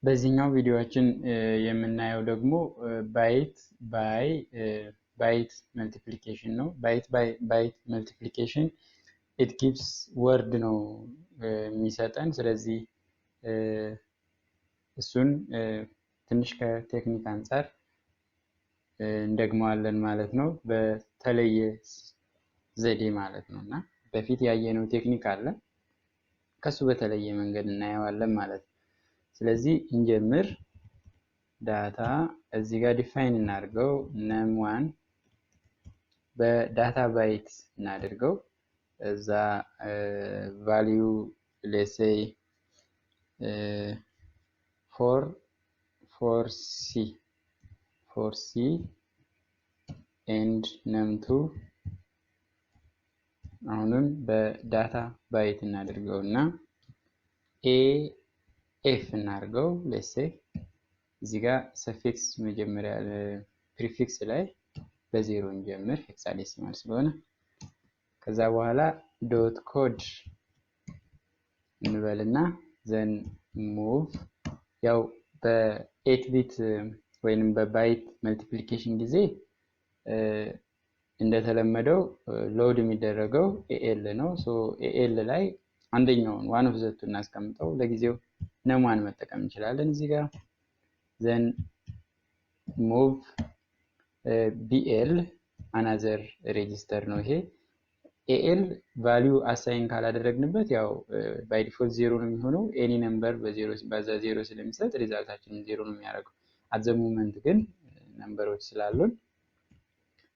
በዚህኛው ቪዲዮአችን የምናየው ደግሞ ባይት ባይ ባይት መልቲፕሊኬሽን ነው። ባይት ባይ ባይት መልቲፕሊኬሽን ኢት ጊቭስ ወርድ ነው የሚሰጠን። ስለዚህ እሱን ትንሽ ከቴክኒክ አንፃር እንደግመዋለን ማለት ነው፣ በተለየ ዘዴ ማለት ነው። እና በፊት ያየነው ቴክኒክ አለ፣ ከሱ በተለየ መንገድ እናየዋለን ማለት ነው። ስለዚህ እንጀምር። ዳታ እዚህ ጋር ዲፋይን እናድርገው። num1 በዳታ ባይት እናድርገው። እዛ ቫልዩ let's say for c and num2 አሁንም በዳታ ባይት እናድርገው እና ኤፍ እናድርገው። let's say እዚህ ጋር ሰፊክስ መጀመሪያ ፕሪፊክስ ላይ በዜሮ እንጀምር ሄክሳዴሲማል ስለሆነ። ከዛ በኋላ ዶት ኮድ እንበልና ዘን ሙቭ። ያው በ8 ቢት ወይንም በባይት መልቲፕሊኬሽን ጊዜ እንደተለመደው ሎድ የሚደረገው ኤኤል ነው። ሶ ኤኤል ላይ አንደኛውን ዋን ኦፍ ዘቱ እናስቀምጠው። ለጊዜው ነሟን መጠቀም እንችላለን እዚህ ጋር። ዘን ሙቭ ቢኤል አናዘር ሬጂስተር ነው ይሄ። ኤኤል ቫልዩ አሳይን ካላደረግንበት ያው ባይ ዲፎልት ዜሮ ነው የሚሆነው። ኤኒ ነምበር በዜሮ ሲባዛ ዜሮ ስለሚሰጥ ሪዛልታችንን ዜሮ ነው የሚያደርገው። አት ዘ ሞመንት ግን ነምበሮች ስላሉን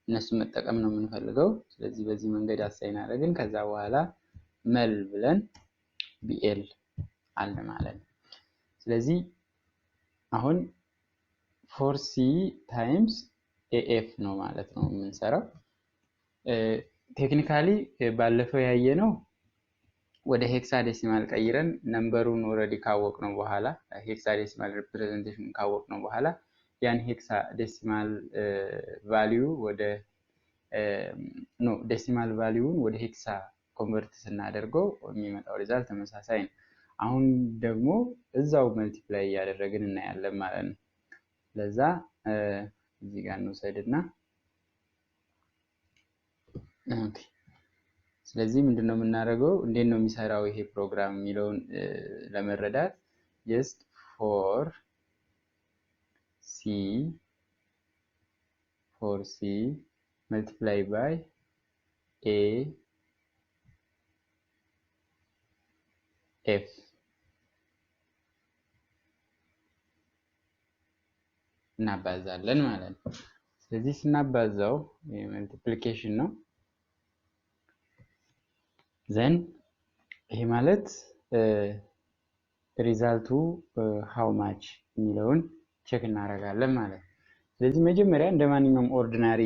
እነሱ መጠቀም ነው የምንፈልገው። ስለዚህ በዚህ መንገድ አሳይን አደረግን። ከዛ በኋላ መል ብለን ቢኤል አለ ማለት ነው። ስለዚህ አሁን ፎር ሲ ታይምስ ኤኤፍ ነው ማለት ነው የምንሰራው። ቴክኒካሊ ባለፈው ያየነው ወደ ሄክሳዴሲማል ቀይረን ነምበሩን ኦልሬዲ ካወቅነው በኋላ ሄክሳዴሲማል ሪፕሬዘንቴሽን ካወቅነው በኋላ ያን ሄክሳዴሲማል ቫልዩ ወደ ዴሲማል ቫልዩን ወደ ሄክሳ ኮንቨርት ስናደርገው የሚመጣው ሪዛልት ተመሳሳይ ነው። አሁን ደግሞ እዛው መልቲፕላይ እያደረግን እናያለን ማለት ነው። ለዛ እዚህ ጋር እንውሰድና ኦኬ። ስለዚህ ምንድነው የምናደርገው፣ እንዴት ነው የሚሰራው ይሄ ፕሮግራም የሚለውን ለመረዳት just for c multiply by a f እናባዛለን ማለት ነው። ስለዚህ ስናባዛው የመልቲፕሊኬሽን ነው። ዘን ይሄ ማለት ሪዛልቱ ሃው ማች የሚለውን ቼክ እናደርጋለን ማለት ነው። ስለዚህ መጀመሪያ እንደማንኛውም ኦርዲናሪ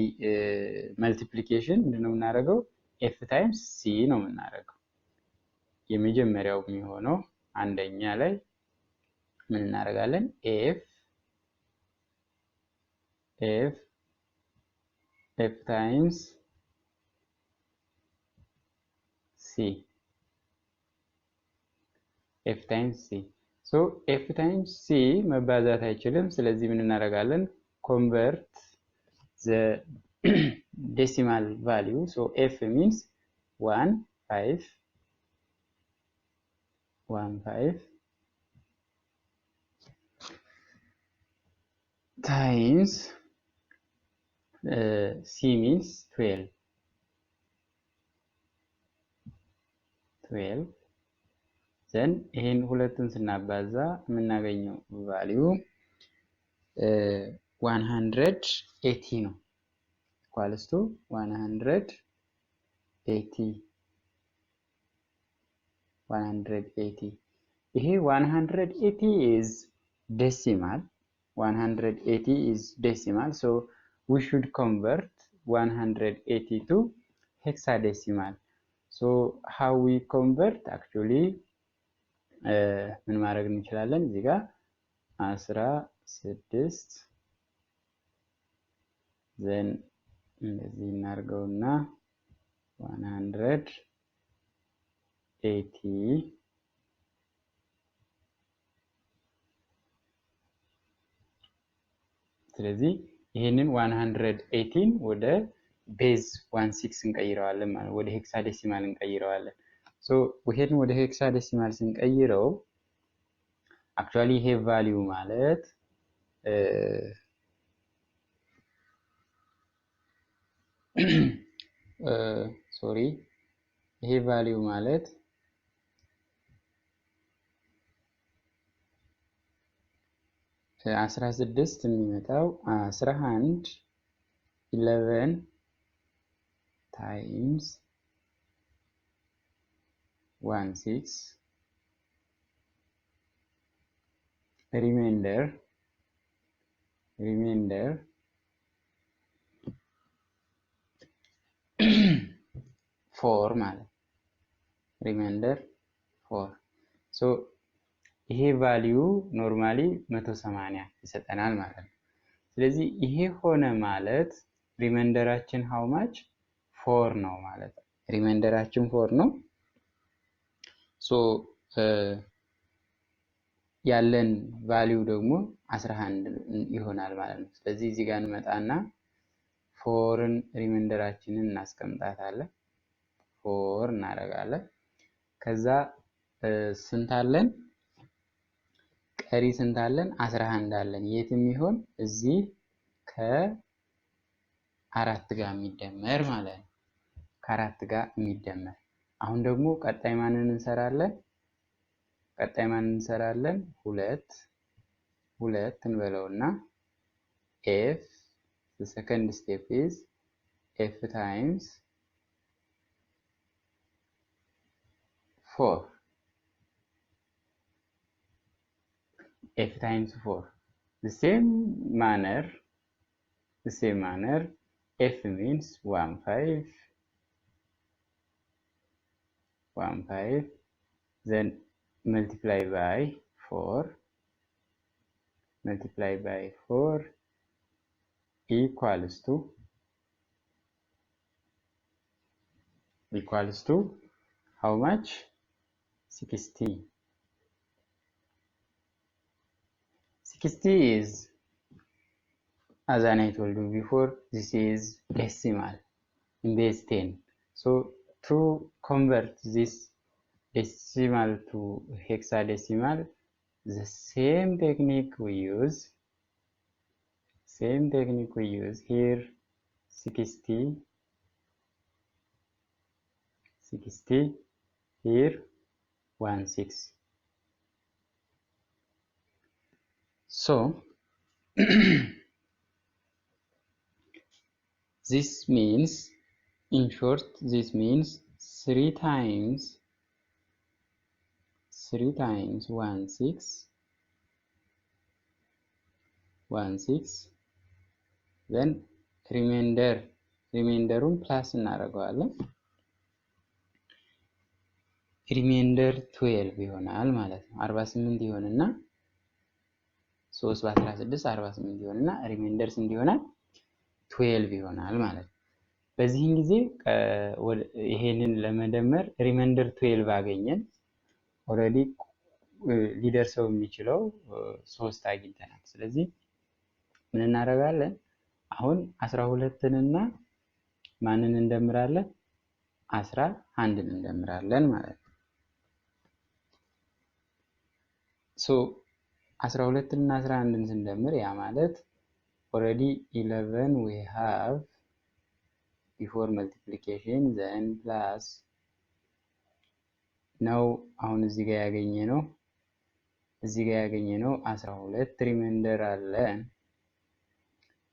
መልቲፕሊኬሽን ምንድነው የምናደርገው፣ ኤፍ ታይምስ ሲ ነው የምናደርገው። የመጀመሪያው የሚሆነው አንደኛ ላይ ምን እናደርጋለን፣ ኤፍ ታይምስ ሲ ኤፍ ታይምስ ሲ። ሶ ኤፍ ታይምስ ሲ መባዛት አይችልም። ስለዚህ ምን እናደርጋለን፣ ኮንቨርት ዘ ዴሲማል ቫልዩ። ሶ ኤፍ ሚንስ 15 ታይምስ ሲ ሚንስ 12 ዘን ይሄን ሁለቱን ስናባዛ የምናገኘው ቫልዩ 180 ነው። ኢኳልስ ቱ 180። ይሄ 180 is decimal. 180 is decimal, so we should convert 180 to hexadecimal. So how we convert, actually ምን ማድረግ እንችላለን፣ እዚህ ጋር 16 ዘን እንደዚህ እናድርገውና 180 ስለዚህ ይሄንን 118 ወደ ቤዝ 16 እንቀይረዋለን ማለት ወደ ሄክሳዴሲማል እንቀይረዋለን። ሶ ይሄንን ወደ ሄክሳዴሲማል ስንቀይረው አክቹአሊ ይሄ ቫልዩ ማለት ሶሪ ይሄ ቫልዩ ማለት 16 የሚመጣው 11 times 16 remainder 4 ማለት remainder 4 ሶ ይሄ ቫልዩ ኖርማሊ 180 ይሰጠናል ማለት ነው። ስለዚህ ይሄ ሆነ ማለት ሪማይንደራችን how much 4 ነው ማለት ነው። ሪማይንደራችን 4 ነው። ሶ ያለን ቫልዩ ደግሞ 11 ይሆናል ማለት ነው። ስለዚህ እዚህ ጋር እንመጣና 4ን ሪማይንደራችንን እናስቀምጣታለን። 4 እናደርጋለን። ከዛ ስንት አለን? ቀሪ ስንት አለን? 11 አለን። የትም ይሆን እዚህ ከ4 ጋር የሚደመር ማለት ነው። ከ4 ጋር የሚደመር አሁን ደግሞ ቀጣይ ማንን እንሰራለን? ሁለት እንበለውና f the second step is f times 4 f times 4 the same manner f means 15 then multiply by 4 equals to how much? 60. 60 is, as I told you before, this is decimal in base 10. So to convert this decimal to hexadecimal, the same technique we use here. 60 here 16. So this means, in short, this means 3 times 16 then ሪሜንደሩን ፕላስ እናደርገዋለን። ሪሜንደር 12 ይሆናል ማለት ነው። 48 ይሆንና 3 በ16 48 ይሆንና ሪሜንደር ስንት ይሆናል? 12 ይሆናል ማለት ነው። በዚህን ጊዜ ይሄንን ለመደመር ሪሜንደር 12 አገኘን። ኦሬዲ ሊደርሰው የሚችለው 3 አግኝተናል። ስለዚህ ምን እናደርጋለን? አሁን 12ንና ማንን እንደምራለን? 11ን እንደምራለን ማለት ነው። ሶ 12ንና 11ን ስንደምር ያ ማለት ኦሬዲ 11 we have before multiplication then plus ነው። አሁን እዚህ ጋር ያገኘነው 12 ሪሜንደር አለን።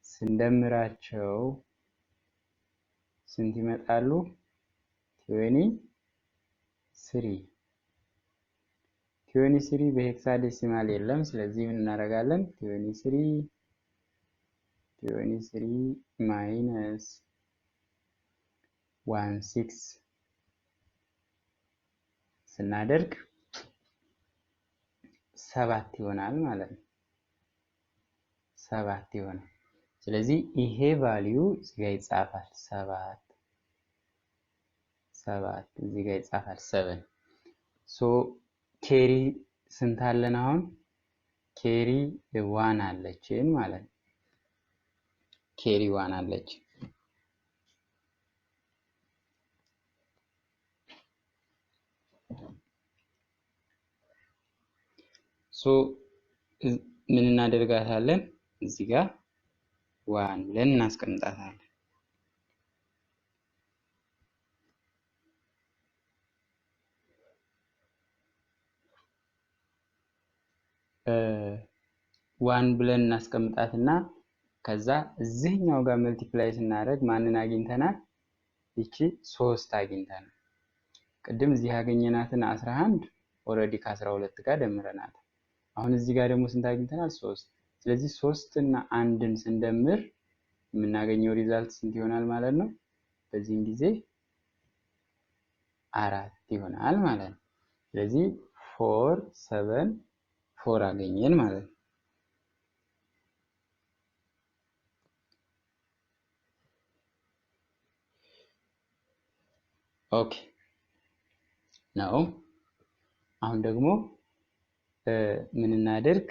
ስንደምራቸው ስንት ይመጣሉ? 23 በሄክሳዴሲማል የለም። ስለዚህ ምን እናደርጋለን? 23 ማይነስ 16 ስናደርግ 7 ይሆናል ማለት ነው። 7 ይሆናል። ስለዚህ ይሄ ቫልዩ እዚህ ጋር ይጻፋል። 7 እዚህ ጋር ይጻፋል 7። ሶ ኬሪ ስንት አለን? አሁን ኬሪ 1 አለችን ማለት ነው። ኬሪ ዋን አለች። ሶ ምን እናደርጋታለን? እዚህ ጋር ዋን ብለን እናስቀምጣታለን። ዋን ብለን እናስቀምጣትና ከዛ እዚህኛው ጋር መልቲፕላይ ስናደርግ ማንን አግኝተናል? ይቺ 3 አግኝተናል። ቅድም እዚህ ያገኘናትን 11 ኦልሬዲ ከ12 ጋር ደምረናል። አሁን እዚህ ጋር ደግሞ ስንት አግኝተናል? 3። ስለዚህ 3 እና 1ን ስንደምር የምናገኘው ሪዛልት ስንት ይሆናል ማለት ነው? በዚህም ጊዜ 4 ይሆናል ማለት ነው። ስለዚህ 4 7 4 አገኘን ማለት ነው። ኦኬ ነው። አሁን ደግሞ ምን እናደርግ?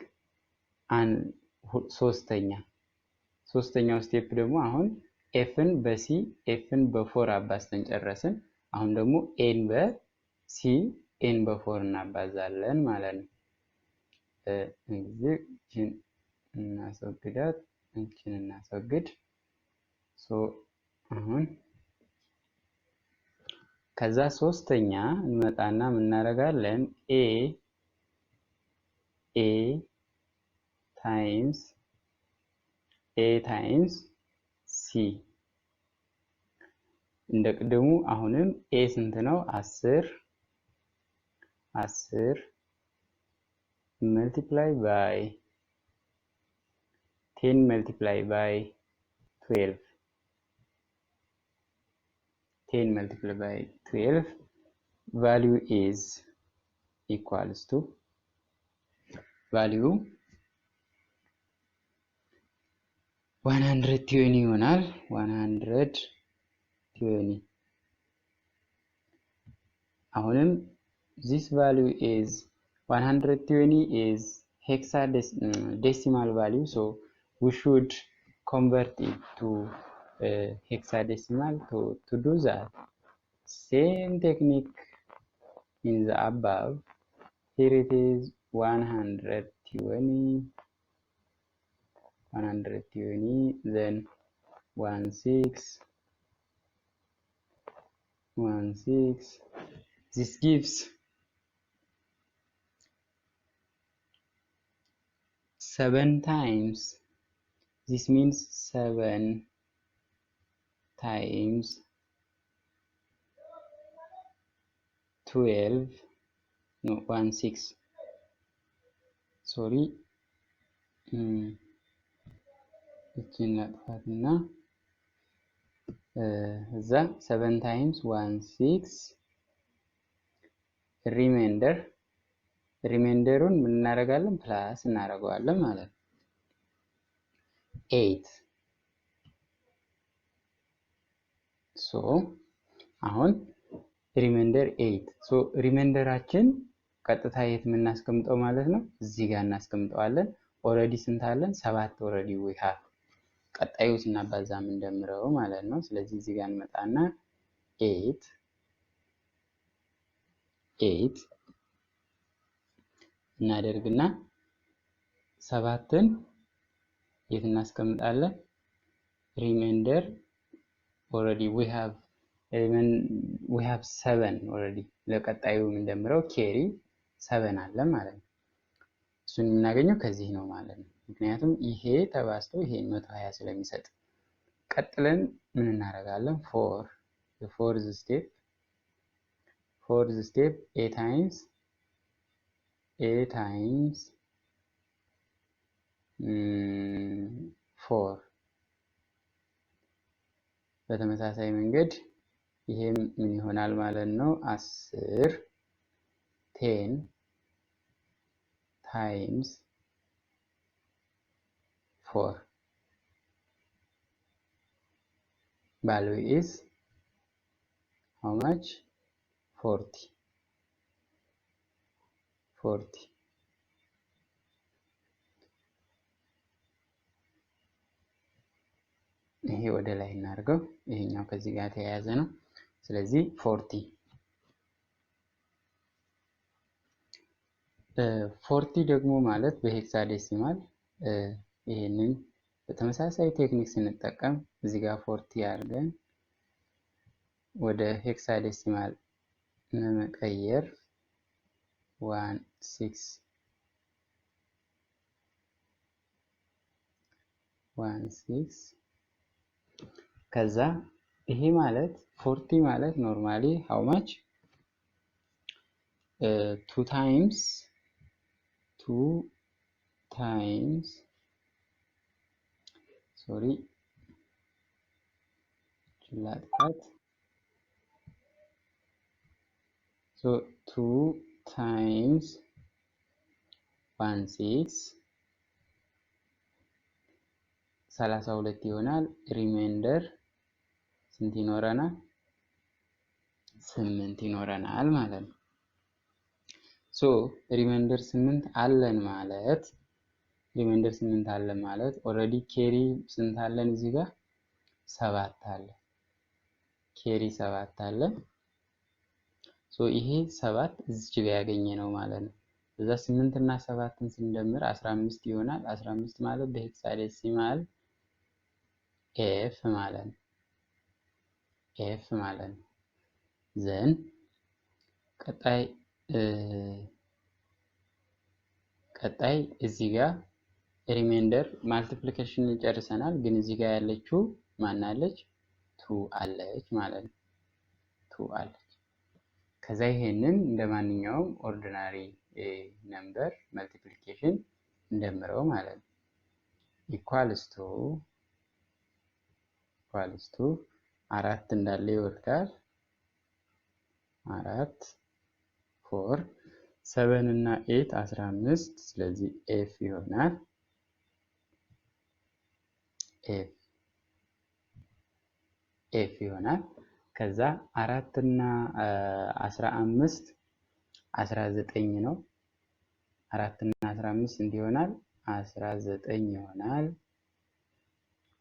ሶስተኛው ስቴፕ ደግሞ አሁን ኤፍን በሲ ኤፍን በ4 አባዝተን ጨረስን። አሁን ደግሞ ኤን በሲ ኤን በ4 እናባዛለን ማለት ነው። እዚህን እናስወግዳት፣ እቺን እናስወግድ። አሁን ከዛ ሶስተኛ እንመጣና ምን እናደርጋለን? ኤ ታይምስ ሲ እንደ ቅድሙ አሁንም ኤ ስንት ነው? 10 multiply by 10 multiply by 12 10 multiplied by 12 value is equals to value 120 ይሆናል። 120 አሁንም this value is 120 is hexadecimal value, so we should convert it to hexadecimal. To do that, same technique in the above. Here it is 120, then 16. This gives 7 times. This means 7 times 12. No, 16. Sorry. እቺን ላጥፋትና እዛ 7 times 16 ሪሜንደሩን ምን እናደርጋለን? ፕላስ እናደርገዋለን ማለት ነው። 8 ሶ አሁን ሪሜንደር 8 ሶ ሪሜንደራችን ቀጥታ የት የምናስቀምጠው ማለት ነው? እዚህ ጋር እናስቀምጠዋለን። ኦልሬዲ ስንት አለን? 7 ኦልሬዲ we have ቀጣዩ ስናባዛ እንደምረው ማለት ነው። ስለዚህ እዚህ ጋር እንመጣና 8 እናደርግና 7ን የት እናስቀምጣለን? ሪሜንደር ኦልሬዲ we have 7 ኦልሬዲ ለቀጣዩ እንደምረው ኬሪ 7 አለ ማለት ነው። እሱን የምናገኘው ከዚህ ነው ማለት ነው። ምክንያቱም ይሄ ተባዝቶ ይሄ 120 ስለሚሰጥ። ቀጥለን ምን እናደርጋለን? fourth step a times 4 በተመሳሳይ መንገድ ይሄም ምን ይሆናል ማለት ነው? 10 times 4 value is how much? 40. ይሄ ወደ ላይ እናድርገው። ይሄኛው ከዚህ ጋር ተያያዘ ነው። ስለዚህ 40 ደግሞ ማለት በሄክሳዴሲማል ይሄንን በተመሳሳይ ቴክኒክ ስንጠቀም እዚህ ጋር 40 አድርገን ወደ ሄክሳዴሲማል መቀየር 16 ከዛ ይሄ ማለት 40 ማለት ኖርማሊ ሃው ማች 2 ታይምስ sorry ላጥፋት so 2 times 16 32 ይሆናል። ሪሜንደር ስንት ይኖረናል? 8 ይኖረናል ማለት ነው። ሶ ሪሜንደር 8 አለን ማለት ኦልሬዲ ኬሪ ስንት አለን? እዚህ ጋር 7 አለ። ኬሪ 7 አለ። ሶ ይሄ 7 እዚህ ጋር ያገኘ ነው ማለት ነው። እዛ 8 እና 7ን ስንደምር 15 ይሆናል። 15 ማለት በሄክሳዴሲማል ኤፍ ማለት ነው። ዘን ቀጣይ እዚህ ጋር ሪሜንደር ማልቲፕሊኬሽን ጨርሰናል። ግን እዚህ ጋር ያለችው ማናለች? 2 አለች ማለት ነው። 2 አለች። ከዛ ይሄንን እንደ ማንኛውም ኦርዲናሪ ነምበር መልቲፕሊኬሽን እንደምረው ማለት ነው። ኢኳልስ ቱ 4 እንዳለ ይወርዳል። 4 4 7 እና 8 15 ስለዚህ ኤፍ ይሆናል። ኤፍ ይሆናል። ከዛ 4 እና 15 19 ነው። 4 እና 15 ስንት ይሆናል? 19 ይሆናል።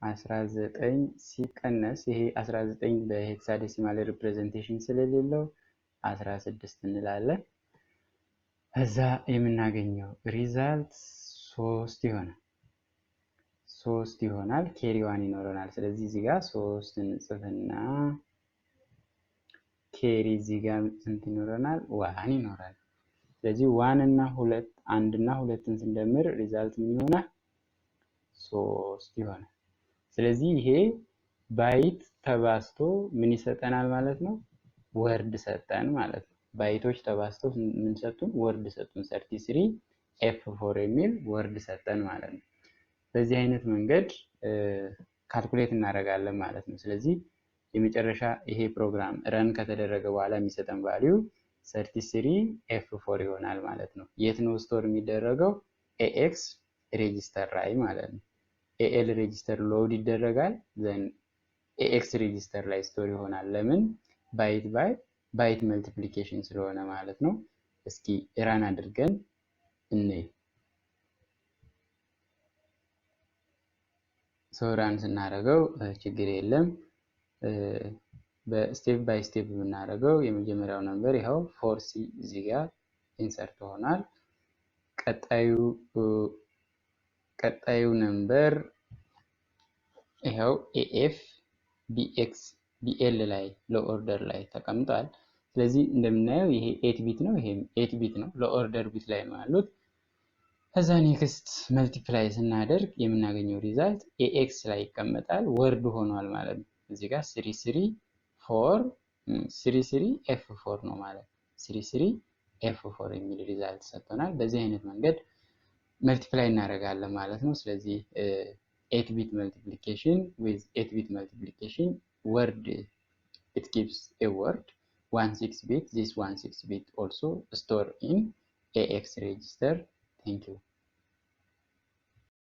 19 ሲቀነስ ይሄ 19 በሄክሳዴሲማል ሪፕሬዘንቴሽን ስለሌለው 16 እንላለን። ከዛ የምናገኘው ሪዛልት 3 ይሆናል። ኬሪ 1 ይኖረናል። ስለዚህ እዚህ ጋር 3 እንጽፍና ኬሪ እዚህ ጋር ስንት ይኖረናል? 1 ይኖራል። ስለዚህ 1 እና 2ን ስንደምር ሪዛልት ምን ይሆናል? 3 ይሆናል። ስለዚህ ይሄ ባይት ተባዝቶ ምን ይሰጠናል ማለት ነው? ወርድ ሰጠን ማለት ነው። ባይቶች ተባዝተው ምን ሰጡን? ወርድ ሰጡን። 33 F4 የሚል ወርድ ሰጠን ማለት ነው። በዚህ አይነት መንገድ ካልኩሌት እናደርጋለን ማለት ነው። ስለዚህ የመጨረሻ ይሄ ፕሮግራም ረን ከተደረገ በኋላ የሚሰጠን ቫልዩ 33 F4 ይሆናል ማለት ነው። የት ነው ስቶር የሚደረገው? ኤኤክስ ሬጂስተር ላይ ማለት ነው። ኤኤል ሬጂስተር ሎድ ይደረጋል። ዘን ኤኤክስ ሬጂስተር ላይ ስቶር ይሆናል። ለምን? ባይት መልቲፕሊኬሽን ስለሆነ ማለት ነው። እስኪ ራን አድርገን እንይ። ራን ስናደርገው ችግር የለም። በስቴፕ ባይ ስቴፕ ብናደርገው የመጀመሪያው ነምበር ይኸው 4C እዚህ ጋር ኢንሰርት ሆኗል። ቀጣዩ ነምበር ይኸው ኤኤፍ ቢኤል ላይ ለኦርደር ላይ ተቀምጧል። ስለዚህ እንደምናየው ይሄ 8 ቢት ነው፣ ይሄም 8 ቢት ነው። ለኦርደር ቢት ላይ ነው ያሉት። ከዛ ኔክስት መልቲፕላይ ስናደርግ የምናገኘው ሪዛልት ኤኤክስ ላይ ይቀመጣል። ወርድ ሆኗል ማለት ነው። እዚህ ጋር 33 F4 ነው ማለት 33 F4 የሚል ሪዛልት ሰጥቶናል። በዚህ አይነት መንገድ መልቲፕላይ እናደርጋለን ማለት ነው። ስለዚህ 8 ቢት multiplication with 8 bit multiplication word it gives a word 16 bit. This 16 bit also store in AX register. Thank you.